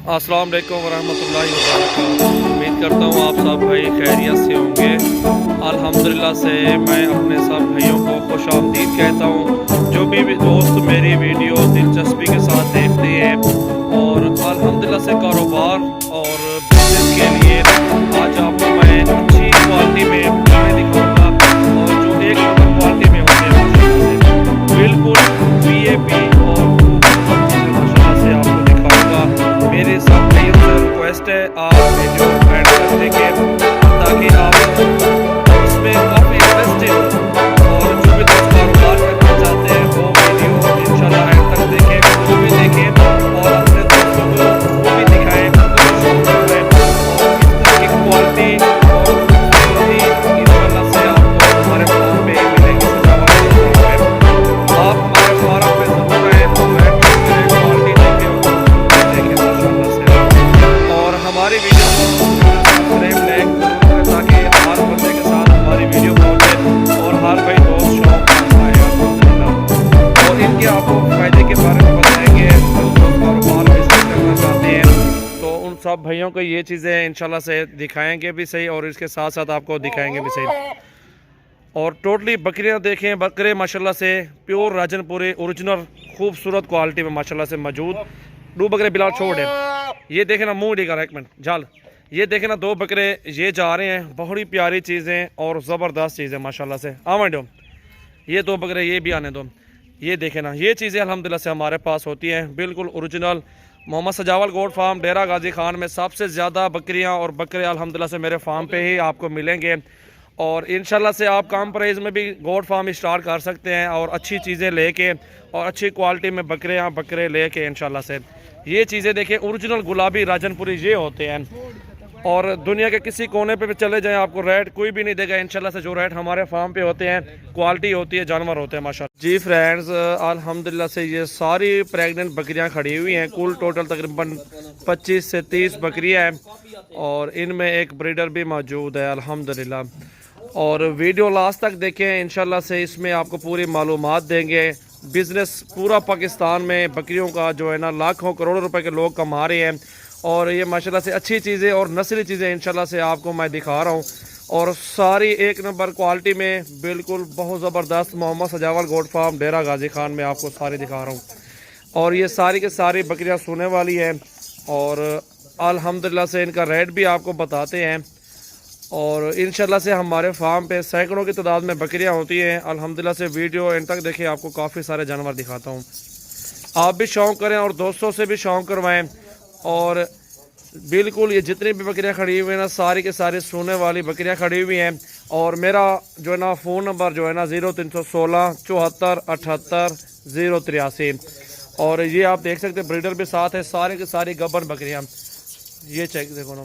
अस्सलाम वालेकुम वरहमतुल्लाहि वबरकातुहू। उम्मीद करता हूँ आप सब भाई खैरियत से होंगे। अल्हम्दुलिल्लाह से मैं अपने सब भाइयों को खुश आमदीद कहता हूँ। जो भी दोस्त मेरी वीडियो दिलचस्पी के साथ देखते हैं और अल्हम्दुलिल्लाह से कारोबार और बिजनेस के लिए आज आपको मैं अच्छी क्वालिटी में गाय दिखाऊँगा और जो एक नंबर क्वालिटी में होते हैं बिल्कुल वीआईपी और माशाल्लाह से आपको दिखाऊँगा। मेरे सब भाइयों से रिक्वेस्ट है आप वीडियो एंड तक देखें ताकि आप उसमें काफ़ी इंटरेस्टेड और जो भी दोस्त कारोबार करना चाहते हैं वो वीडियो इंशाल्लाह एंड तक देखें, वो भी देखें और अपने दोस्तों को वो भी दिखाएं और इसकी क्वालिटी और इंशाल्लाह से आपको हमारे फार्म पे मिलेगी। आप हमारे फार्म पे जरूर आए तो क्वालिटी देखें माशाल्लाह से और हमारी वीडियो को सब्सक्राइब लाइक ताकि हर बंदे के साथ हमारी वीडियो पहुंचे और हर भाई दोस्त शौक और इनके आपको फ़ायदे के बारे में बताएंगे। जो कारोबार बिजनेस करना चाहते हैं तो उन सब भाइयों को ये चीज़ें इंशाल्लाह से दिखाएंगे भी सही और इसके साथ साथ आपको दिखाएंगे भी सही। और टोटली बकरियां देखें, बकरे माशाल्लाह से प्योर राजनपुरी ओरिजिनल खूबसूरत क्वालिटी में माशाल्लाह से मौजूद। दो बकरे बिलाल छोड़ है, ये देखें ना मुँह लेकर एक मिनट जाल, ये देखें ना दो बकरे ये जा रहे हैं। बहुत ही प्यारी चीज़ें और ज़बरदस्त चीज़ें माशाल्लाह से। आवा दो ये दो बकरे ये भी आने दो, ये देखें ना ये चीज़ें अल्हम्दुलिल्लाह से हमारे पास होती हैं बिल्कुल ओरिजिनल। मोहम्मद सजावल गोट फार्म डेरा गाजी खान में सबसे ज़्यादा बकरियां और बकरे अल्हम्दुलिल्लाह से मेरे फार्म पे ही आपको मिलेंगे और इंशाल्लाह से आप कम प्राइस में भी गोट फार्म स्टार्ट कर सकते हैं और अच्छी चीज़ें लेके और अच्छी क्वालिटी में बकरे लेके इंशाल्लाह से। ये चीज़ें देखिए ओरिजिनल गुलाबी राजनपुरी ये होते हैं और दुनिया के किसी कोने पे भी चले जाएं आपको रेट कोई भी नहीं देगा इंशाल्लाह से। जो रेट हमारे फार्म पे होते हैं क्वालिटी होती है, जानवर होते हैं माशाल्लाह। जी फ्रेंड्स अल्हम्दुलिल्लाह से ये सारी प्रेग्नेंट बकरियां खड़ी हुई हैं। कुल टोटल तकरीबन 25 से 30 बकरियां हैं और इनमें एक ब्रीडर भी मौजूद है अल्हम्दुलिल्लाह। और वीडियो लास्ट तक देखें इंशाल्लाह से, इसमें आपको पूरी मालूमात देंगे। बिज़नेस पूरा पाकिस्तान में बकरियों का जो है ना लाखों करोड़ों रुपए के लोग कमा रहे हैं और ये माशाल्लाह से अच्छी चीज़ें और नस्ली चीज़ें इंशाल्लाह से आपको मैं दिखा रहा हूँ और सारी एक नंबर क्वालिटी में बिल्कुल बहुत ज़बरदस्त। मोहम्मद सजावल गोट फार्म डेरा गाजी खान में आपको सारी दिखा रहा हूँ और ये सारी के सारी बकरियाँ सोने वाली हैं और अल्हम्दुलिल्लाह से इनका रेट भी आपको बताते हैं। और इंशाल्लाह से हमारे फार्म पे सैकड़ों की तादाद में बकरियां होती हैं अल्हम्दुलिल्लाह से। वीडियो एंड तक देखिए, आपको काफ़ी सारे जानवर दिखाता हूं। आप भी शौक़ करें और दोस्तों से भी शौक़ करवाएं और बिल्कुल ये जितनी भी बकरियां खड़ी हुई हैं ना सारी के सारी सोने वाली बकरियां खड़ी हुई हैं। और मेरा जो है ना फ़ोन नंबर जो है ना 0316 74 78 083 और ये आप देख सकते हैं ब्रीडर भी साथ है। सारे के सारी गब्बर बकरियाँ ये चेक देखो ना,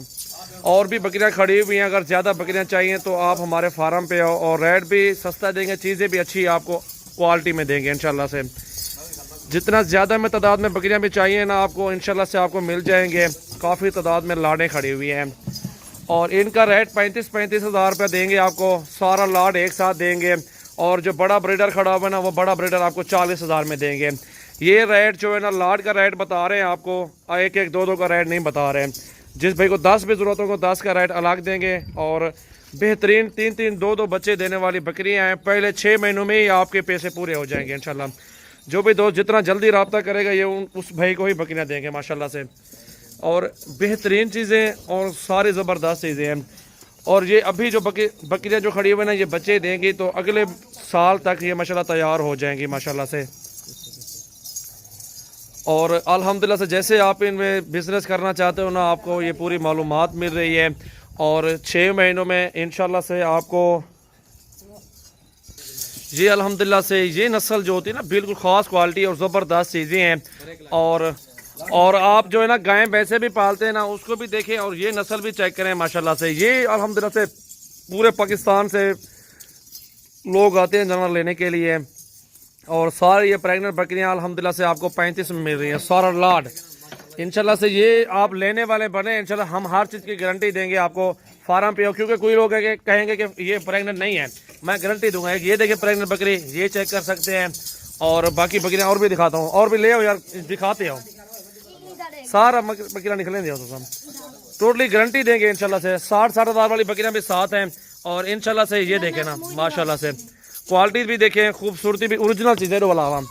और भी बकरियां खड़ी हुई हैं। अगर ज़्यादा बकरियां चाहिए तो आप हमारे फार्म पे आओ और रेट भी सस्ता देंगे, चीज़ें भी अच्छी आपको क्वालिटी में देंगे इंशाल्लाह से। जितना ज़्यादा में तादाद में बकरियां भी चाहिए ना आपको इंशाल्लाह से आपको मिल जाएंगे। काफ़ी तादाद में लाडें खड़ी हुई हैं और इनका रेट 35 हज़ार रुपये देंगे आपको। सारा लाड एक साथ देंगे और जो बड़ा ब्रीडर खड़ा हुआ है ना वो बड़ा ब्रीडर आपको 40 हज़ार में देंगे। ये रेट जो है ना लाड का रेट बता रहे हैं आपको, एक एक दो का रेट नहीं बता रहे हैं। जिस भाई को 10 भी ज़रूरत हो को 10 का रेट अलग देंगे। और बेहतरीन 3 2 बच्चे देने वाली बकरियां हैं। पहले 6 महीनों में ही आपके पैसे पूरे हो जाएंगे इंशाल्लाह। जो भी दोस्त जितना जल्दी रब्ता करेगा ये उस भाई को ही बकरियां देंगे माशाल्लाह से। और बेहतरीन चीज़ें और सारी ज़बरदस्त चीज़ें हैं। और ये अभी जो बकरियाँ जो खड़ी हुई ना ये बच्चे देंगी तो अगले साल तक ये माशाल्लाह तैयार हो जाएंगी माशाल्लाह से। और अल्हम्दुलिल्लाह से जैसे आप इनमें बिज़नेस करना चाहते हो ना आपको ये पूरी मालूमात मिल रही है। और 6 महीनों में इंशाल्लाह से आपको ये अल्हम्दुलिल्लाह से ये नस्ल जो होती है ना बिल्कुल ख़ास क्वालिटी और ज़बरदस्त चीज़ें हैं। और आप जो है ना गायें भैंसे भी पालते हैं ना उसको भी देखें और ये नस्ल भी चेक करें माशाल्लाह से। ये अल्हम्दुलिल्लाह से पूरे पाकिस्तान से लोग आते हैं जानवर लेने के लिए और सारी ये प्रेग्नेंट बकरियां अल्हम्दुलिल्लाह से आपको 35 में मिल रही हैं सारा लाड इंशाल्लाह से। ये आप लेने वाले बने इंशाल्लाह, हम हर चीज़ की गारंटी देंगे आपको फार्म पे हो। क्योंकि कोई लोग है कहेंगे कि ये प्रेग्नेंट नहीं है, मैं गारंटी दूंगा। ये देखिए प्रेग्नेंट बकरी ये चेक कर सकते हैं और बाकी बकरियां और भी दिखाता हूँ। और भी ले आओ यार, दिखाते हो सारा बकरियाँ निकलेंगे दोस्तों, हम टोटली गारंटी देंगे इंशाल्लाह से। 60-60 हज़ार वाली बकरियाँ भी साथ हैं और इंशाल्लाह से ये देखें ना माशाल्लाह से क्वालिटी भी देखें, खूबसूरती भी ओरिजिनल चीज़ें वाला हम।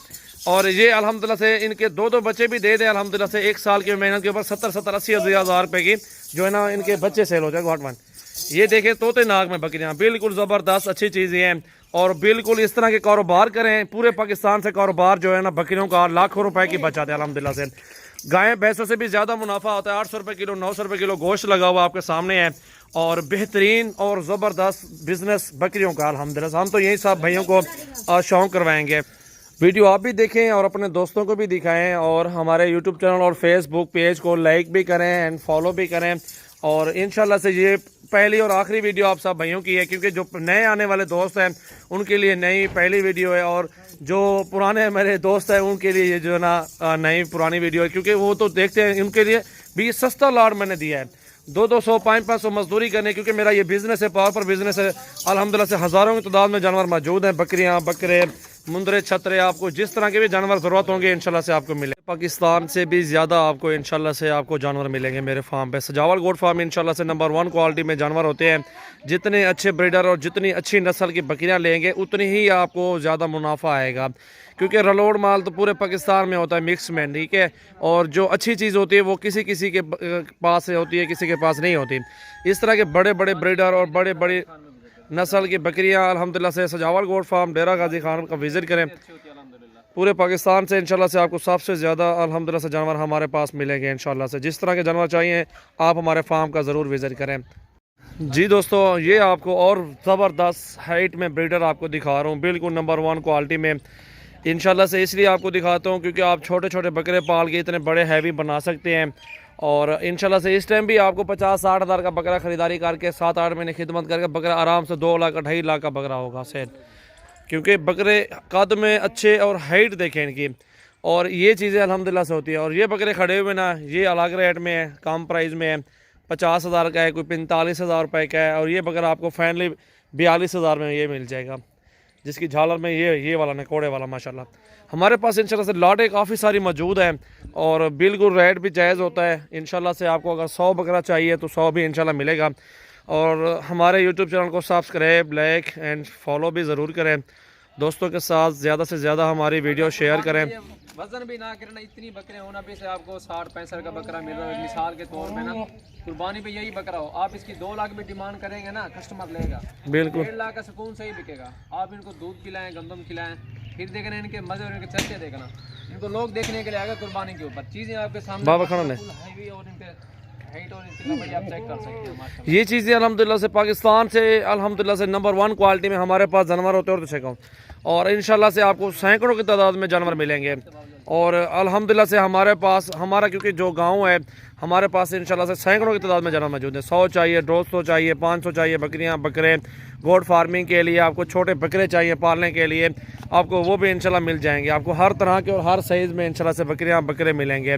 और ये अल्हम्दुलिल्लाह से इनके दो बच्चे भी दे दें अल्हम्दुलिल्लाह से। 1 साल की मेहनत के ऊपर 70-80 हज़ार रुपये की जो है ना इनके बच्चे सेल हो जाए गॉटवन। ये देखें तोते नाग में बकरियाँ, बिल्कुल ज़बरदस्त अच्छी चीज़ें हैं। और बिल्कुल इस तरह के कारोबार करें, पूरे पाकिस्तान से कारोबार जो है ना बकरियों का लाखों रुपए की बचाते हैं अल्हम्दुलिल्लाह से। गायें भैंसों से भी ज़्यादा मुनाफा होता है। 800 रुपये किलो 900 रुपये किलो गोश्त लगा हुआ आपके सामने है और बेहतरीन और ज़बरदस्त बिजनेस बकरियों का अल्हम्दुलिल्लाह से। हम तो यही सब भाइयों को शौक़ करवाएंगे। वीडियो आप भी देखें और अपने दोस्तों को भी दिखाएं और हमारे यूट्यूब चैनल और फेसबुक पेज को लाइक भी करें एंड फॉलो भी करें। और इंशाल्लाह से ये पहली और आखिरी वीडियो आप सब भाइयों की है, क्योंकि जो नए आने वाले दोस्त हैं उनके लिए नई पहली वीडियो है और जो पुराने मेरे दोस्त हैं उनके लिए ये जो है ना नई पुरानी वीडियो है, क्योंकि वो तो देखते हैं। उनके लिए भी सस्ता लाड मैंने दिया है, 200 500 मजदूरी करने, क्योंकि मेरा ये बिज़नेस है, प्रॉपर बिज़नेस है अल्हम्दुलिल्लाह से। हज़ारों की तादाद में जानवर मौजूद हैं, बकरियाँ बकरे मुंदरे छतरे, आपको जिस तरह के भी जानवर ज़रूरत होंगे इंशाल्लाह से आपको मिले। पाकिस्तान से भी ज़्यादा आपको इंशाल्लाह से आपको जानवर मिलेंगे मेरे फार्म पे। सजावल गोट फार्म इंशाल्लाह से नंबर 1 क्वालिटी में जानवर होते हैं। जितने अच्छे ब्रीडर और जितनी अच्छी नस्ल की बकरियाँ लेंगे उतनी ही आपको ज़्यादा मुनाफा आएगा, क्योंकि रलोड़ माल तो पूरे पाकिस्तान में होता है मिक्स में, ठीक है। और जो अच्छी चीज़ होती है वो किसी किसी के पास होती है, किसी के पास नहीं होती। इस तरह के बड़े बड़े ब्रीडर और बड़े बड़े नस्ल की बकरियां अल्हम्दुलिल्लाह से सजावल गोट फार्म डेरा गाजी खान का विज़िट करें। पूरे पाकिस्तान से इंशाल्लाह से आपको सबसे ज़्यादा अल्हम्दुलिल्लाह से जानवर हमारे पास मिलेंगे इंशाल्लाह से। जिस तरह के जानवर चाहिए आप हमारे फार्म का ज़रूर विज़िट करें। जी दोस्तों, ये आपको और ज़बरदस्त हाइट में ब्रीडर आपको दिखा रहा हूँ, बिल्कुल नंबर 1 क्वालिटी में इंशाल्लाह से। इसलिए आपको दिखाता हूँ क्योंकि आप छोटे छोटे बकरे पाल के इतने बड़े हैवी बना सकते हैं। और इंशाल्लाह से इस टाइम भी आपको 50-60 हज़ार का बकरा ख़रीदारी करके 7-8 महीने खिदमत करके बकरा आराम से 2 लाख 2.5 लाख का बकरा होगा सेल, क्योंकि बकरे कद में अच्छे और हाइट देखें इनकी। और ये चीज़ें अल्हम्दुलिल्लाह से होती है। और ये बकरे खड़े हुए ना ये अलग रेट में है, कम प्राइस में है, 50 हज़ार का है, कोई 45 हज़ार रुपये का है। और ये बकरा आपको फाइनली 42 हज़ार में ये मिल जाएगा, जिसकी झालर में ये वाला नकोड़े वाला माशाल्लाह। हमारे पास इंशाल्लाह से लॉटें काफ़ी सारी मौजूद हैं और बिल्कुल रेट भी जायज़ होता है। इंशाल्लाह से आपको अगर 100 बकरा चाहिए तो 100 भी इंशाल्लाह मिलेगा। और हमारे यूट्यूब चैनल को सब्सक्राइब लाइक एंड फॉलो भी ज़रूर करें। दोस्तों के साथ ज़्यादा से ज़्यादा हमारी वीडियो शेयर करें। वजन भी ना करना, इतनी बकरे होना भी से आपको 60-65 का बकरा मिल रहा है मिसाल के तौर पे ना, कुर्बानी पे यही बकरा हो, आप इसकी 2 लाख भी डिमांड करेंगे ना कस्टमर लेगा, बिल्कुल 1.5 लाख का सुकून से ही बिकेगा। आप इनको दूध पिलाएं, गंदम खिलाएं, फिर देखना इनके मजे और इनके चर्चे देखना, इनको लोग देखने के लिए आएगा कुर्बानी के ऊपर। चीज़ें आपके सामने बाबा खाना ने हैवी और इनके हाइट और इनकी लंबाई आप चेक कर सकते हैं माशाल्लाह। ये चीज़ें अल्हम्दुलिल्लाह से पाकिस्तान से अल्हम्दुलिल्लाह से नंबर 1 क्वालिटी में हमारे पास जानवर होते हैं। और तो कहूँ और इंशाल्लाह से आपको सैकड़ों की तादाद में जानवर मिलेंगे। और अल्हम्दुलिल्लाह से हमारे पास हमारा क्योंकि जो गांव है हमारे पास इंशाल्लाह से सैकड़ों की तादाद में जानवर मौजूद है। 100 चाहिए, 200 चाहिए, 500 चाहिए बकरियां बकरे गोट फार्मिंग के लिए, आपको छोटे बकरे चाहिए पालने के लिए, आपको वो भी इंशाल्लाह मिल जाएंगे। आपको हर तरह के और हर साइज़ में इंशाल्लाह से बकरियां बकरे मिलेंगे।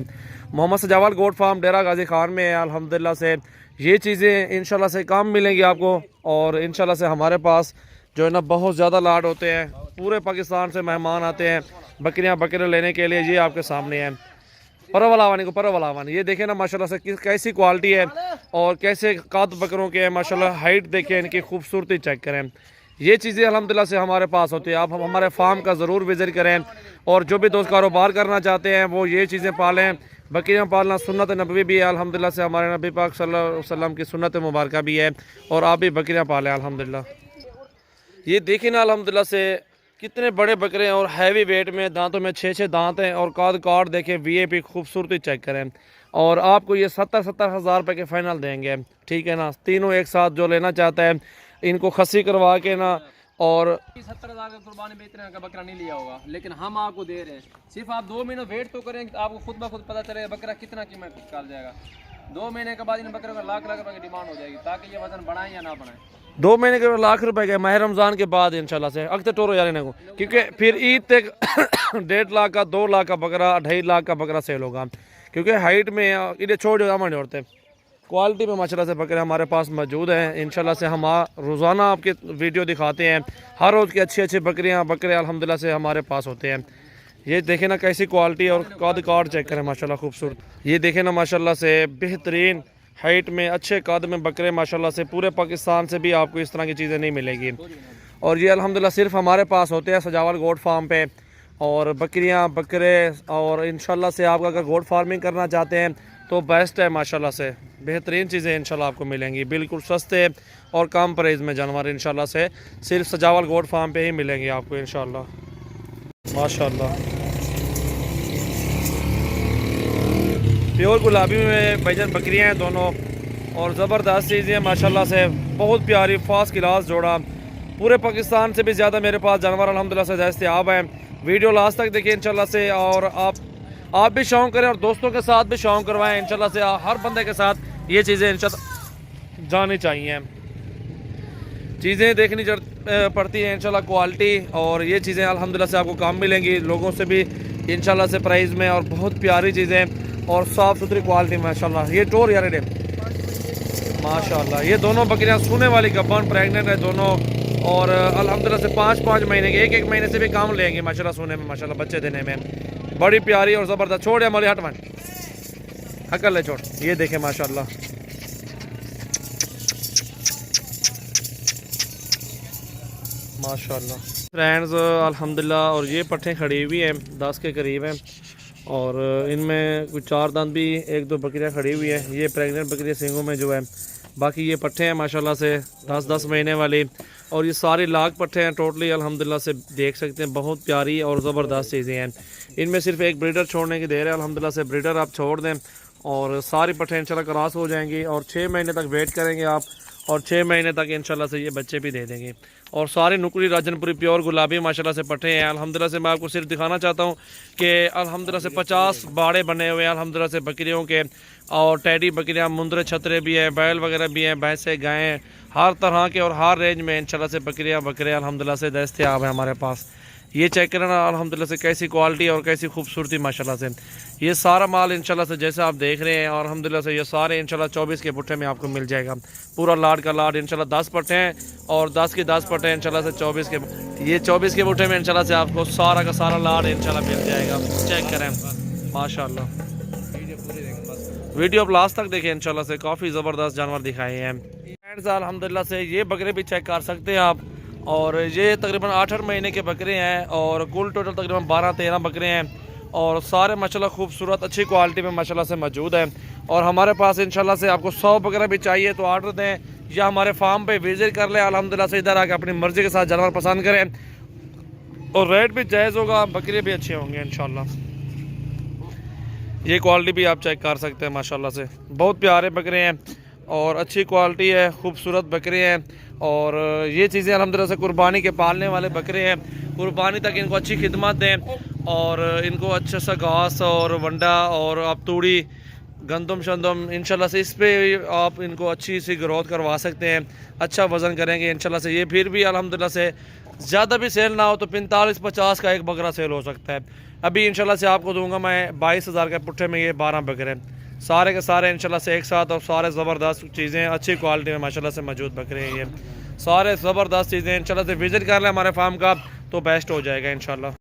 मोहम्मद सजावल गोट फार्म डेरा गाजी खान में है। अल्हम्दुलिल्लाह से ये चीज़ें इंशाल्लाह से काम मिलेंगी आपको। और इंशाल्लाह से हमारे पास जो है ना बहुत ज़्यादा लाड होते हैं, पूरे पाकिस्तान से मेहमान आते हैं बकरियां बकरे लेने के लिए। ये आपके सामने है परवलावानी को परवलावानी, ये देखें ना माशाल्लाह से कैसी क्वालिटी है और कैसे कद बकरों के हैं माशाल्लाह। हाइट देखें, इनकी खूबसूरती चेक करें। ये चीज़ें अल्हम्दुलिल्लाह से हमारे पास होती है। आप हमारे फार्म का ज़रूर विज़िट करें। और जो भी दोस्त कारोबार करना चाहते हैं वो ये चीज़ें पालें। बकरियाँ पालना सुन्नत नबवी भी है अल्हम्दुलिल्लाह से, हमारे नबी पाक सल्लल्लाहु अलैहि वसल्लम की सुन्नत मुबारक भी है। और आप भी बकरियाँ पालें अल्हम्दुलिल्लाह। ये देखें ना अल्हम्दुलिल्लाह से कितने बड़े बकरे हैं और हैवी वेट में, दांतों में 6-6 दांत हैं और काद कार्ड देखें, वीआईपी खूबसूरती चेक करें। और आपको ये 70-70 हज़ार रुपये के फाइनल देंगे, ठीक है ना। तीनों एक साथ जो लेना चाहता है इनको खस्सी करवा के ना। और 70 हज़ार का कुर्बानी में इतना का बकरा नहीं लिया होगा, लेकिन हम आपको दे रहे हैं। सिर्फ आप 2 महीने वेट तो करें, आपको खुद ब खुद पता चलेगा बकरा कितना कीमत निकाल जाएगा। 2 महीने के बाद इन बकरों का लाख लाख रुपए की डिमांड हो जाएगी, ताकि ये वजन बढ़ाएं या ना बढ़ाएं। 2 महीने के लाख रुपए के माह रमज़ान के बाद इंशाल्लाह से अक्तर टोरो यार को, क्योंकि फिर ईद तक 1.5 लाख का 2 लाख का बकरा 2.5 लाख का बकरा सेल होगा। क्योंकि हाइट में इन्हें छोड़ अमन जोड़ते क्वालिटी में माशाल्लाह से बकरे हमारे पास मौजूद हैं। इंशाल्लाह से हम रोज़ाना आपके वीडियो दिखाते हैं। हर रोज़ की अच्छी अच्छी बकरियाँ बकरे अल्हम्दुलिल्लाह से हमारे पास होते हैं। ये देखें ना कैसी क्वालिटी और कद काट चेक करें माशाल्लाह खूबसूरत। ये देखें ना माशाल्लाह से बेहतरीन हाइट में अच्छे कद में बकरे माशाल्लाह से, पूरे पाकिस्तान से भी आपको इस तरह की चीज़ें नहीं मिलेगी। और ये अल्हम्दुलिल्लाह सिर्फ हमारे पास होते हैं सजावल गोट फार्म पे। और बकरियां बकरे और इंशाल्लाह से आप अगर गोट फार्मिंग करना चाहते हैं तो बेस्ट है माशाल्लाह से, बेहतरीन चीज़ें इंशाल्लाह आपको मिलेंगी, बिल्कुल सस्ते और कम प्राइस में जानवर इंशाल्लाह से सिर्फ सजावल गोट फार्म पे ही मिलेंगे आपको इंशाल्लाह माशाल्लाह। प्योर गुलाबी में भाईजान बकरियां हैं दोनों और ज़बरदस्त चीज़ें माशाल्लाह से, बहुत प्यारी फर्स्ट क्लास जोड़ा। पूरे पाकिस्तान से भी ज़्यादा मेरे पास जानवर अल्हम्दुलिल्लाह से दस्तयाब हैं। वीडियो लास्ट तक देखिए इंशाल्लाह से, और आप भी शौक़ करें और दोस्तों के साथ भी शौक़ करवाएं इंशाल्लाह से। हर बंदे के साथ ये चीज़ें इंशाल्लाह जानी चाहिए, चीज़ें देखनी पड़ती हैं इंशाल्लाह क्वालिटी। और ये चीज़ें अल्हम्दुलिल्लाह से आपको काम मिलेंगी लोगों से भी इंशाल्लाह से प्राइस में, और बहुत प्यारी चीज़ें और साफ़ सुथरी क्वालिटी माशाल्लाह। ये टोर यार डे माशाल्लाह, ये दोनों बकरियां सोने वाली गब्बन प्रेग्नेंट है दोनों, और अल्हम्दुलिल्लाह से 5-5 महीने के, एक महीने से भी काम लेंगे माशाल्लाह सोने में माशाल्लाह, बच्चे देने में बड़ी प्यारी और ज़बरदस्त। छोड़ या मौली हटवन हकल ले छोड़। ये देखें माशाल्लाह माशाल्लाह फ्रेंड्स अल्हम्दुलिल्लाह। और ये पट्ठे खड़ी हुई हैं 10 के करीब हैं, और इनमें कुछ 4 दांत भी 1-2 बकरियां खड़ी हुई है। ये प्रेग्नेंट बकरियां सींगों में जो है, बाकी ये पट्ठे हैं माशाल्लाह से 10-10 महीने वाली, और ये सारे लाख पट्ठे हैं टोटली अल्हम्दुलिल्लाह से, देख सकते हैं बहुत प्यारी और ज़बरदस्त चीज़ें हैं। इनमें सिर्फ एक ब्रीडर छोड़ने की देर है अल्हम्दुलिल्लाह से, ब्रीडर आप छोड़ दें और सारी पट्ठे इंशाल्लाह क्रॉस हो जाएंगी, और 6 महीने तक वेट करेंगे आप, और 6 महीने तक इंशाल्लाह से ये बच्चे भी दे देंगे। और सारी नुकरी राजनपुरी प्योर गुलाबी माशाल्लाह से पट्ठे हैं अल्हम्दुलिल्लाह से। मैं आपको सिर्फ दिखाना चाहता हूँ कि अल्हम्दुलिल्लाह से 50 बाड़े बने हुए हैं अल्हम्दुलिल्लाह से बकरियों के, और टैडी बकरियाँ, मुंदरे छतरे भी हैं, बैल वगैरह भी हैं, भैंसें गायें, हर तरह के और हर रेंज में इंशाल्लाह से बकरियाँ बकरे अल्हम्दुलिल्लाह से दस्तयाब हैं हमारे पास। ये चेक करना अल्हम्दुलिल्लाह से कैसी क्वालिटी और कैसी खूबसूरती माशाल्लाह से। ये सारा माल इंशाल्लाह से जैसे आप देख रहे हैं, और अल्हम्दुलिल्लाह से ये सारे इंशाल्लाह 24 के पुट्ठे में आपको मिल जाएगा, पूरा लाड का लाड इंशाल्लाह 10 पट्टे हैं, और 10 के 10 पट्टे इंशाल्लाह से 24 के, ये 24 के पुट्ठे में इंशाल्लाह से आपको सारा का सारा लाड इंशाल्लाह मिल जाएगा। चेक करें माशाल्लाह, वीडियो आप लास्ट तक देखें इंशाल्लाह से, काफ़ी ज़बरदस्त जानवर दिखाए हैं फ्रेंड्स अल्हम्दुलिल्लाह से। ये बकरे भी चेक कर सकते हैं आप, और ये तकरीबन 8-8 महीने के बकरे हैं, और कुल टोटल तकरीबन 12-13 बकरे हैं, और सारे माशाल्लाह खूबसूरत अच्छी क्वालिटी में माशाल्लाह से मौजूद हैं। और हमारे पास इंशाल्लाह से आपको 100 बकरा भी चाहिए तो ऑर्डर दें, या हमारे फार्म पे विजिट कर लें अल्हम्दुलिल्लाह से, इधर आके अपनी मर्ज़ी के साथ जानवर पसंद करें, और रेट भी जायज़ होगा, बकरे भी अच्छे होंगे इंशाल्लाह। ये क्वालिटी भी आप चेक कर सकते हैं माशाल्लाह से, बहुत प्यारे बकरे हैं और अच्छी क्वालिटी है, खूबसूरत बकरे हैं। और ये चीज़ें अल्हम्दुलिल्लाह से कुर्बानी के पालने वाले बकरे हैं, कुर्बानी तक इनको अच्छी खिदमत दें, और इनको अच्छा सा घास और वंडा और आप तूड़ी गंदम शंदम इंशाल्लाह से इस पर आप इनको अच्छी सी ग्रोथ करवा सकते हैं, अच्छा वज़न करेंगे इंशाल्लाह से। ये फिर भी अल्हम्दुलिल्लाह से ज़्यादा भी सेल ना हो तो 45-50 का एक बकरा सेल हो सकता है। अभी इंशाल्लाह से आपको दूंगा मैं 22,000 के पुट्ठे में ये 12 बकरे, सारे के सारे इंशाल्लाह से एक साथ, और सारे ज़बरदस्त चीज़ें अच्छी क्वालिटी में माशाल्लाह से मौजूद बकरे हैं। ये सारे ज़बरदस्त चीज़ें इंशाल्लाह से विज़िट कर लें हमारे फार्म का तो बेस्ट हो जाएगा इंशाल्लाह।